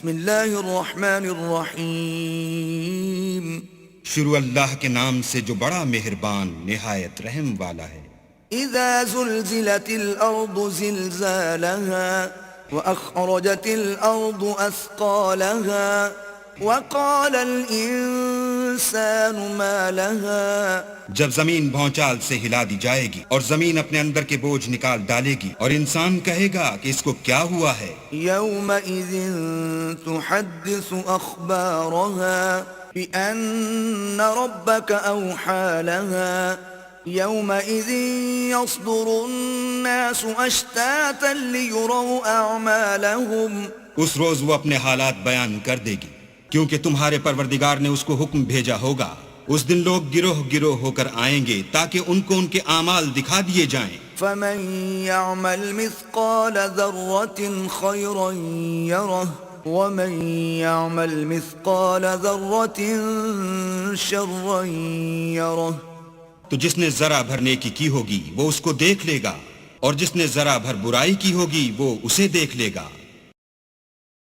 بسم اللہ الرحمن الرحیم. شروع اللہ کے نام سے جو بڑا مہربان نہایت رحم والا ہے. اذا زلزلت الارض زلزالها واخرجت الارض اثقالها وقال الانسان ما لها. جب زمین بھونچال سے ہلا دی جائے گی اور زمین اپنے اندر کے بوجھ نکال ڈالے گی اور انسان کہے گا کہ اس کو کیا ہوا ہے. يومئذ تحدث اخبارها بأن ربك اوحى لها يومئذ يصدر الناس اشتاتا ليروا اعمالهم. اس روز وہ اپنے حالات بیان کر دے گی کیونکہ تمہارے پروردگار نے اس کو حکم بھیجا ہوگا. اس دن لوگ گروہ گروہ ہو کر آئیں گے تاکہ ان کو ان کے اعمال دکھا دیے جائیں. فمن يعمل مثقال ذرة خيرا يره ومن يعمل مثقال ذرة شرا يره. تو جس نے ذرا بھر نیکی کی ہوگی وہ اس کو دیکھ لے گا اور جس نے ذرا بھر برائی کی ہوگی وہ اسے دیکھ لے گا.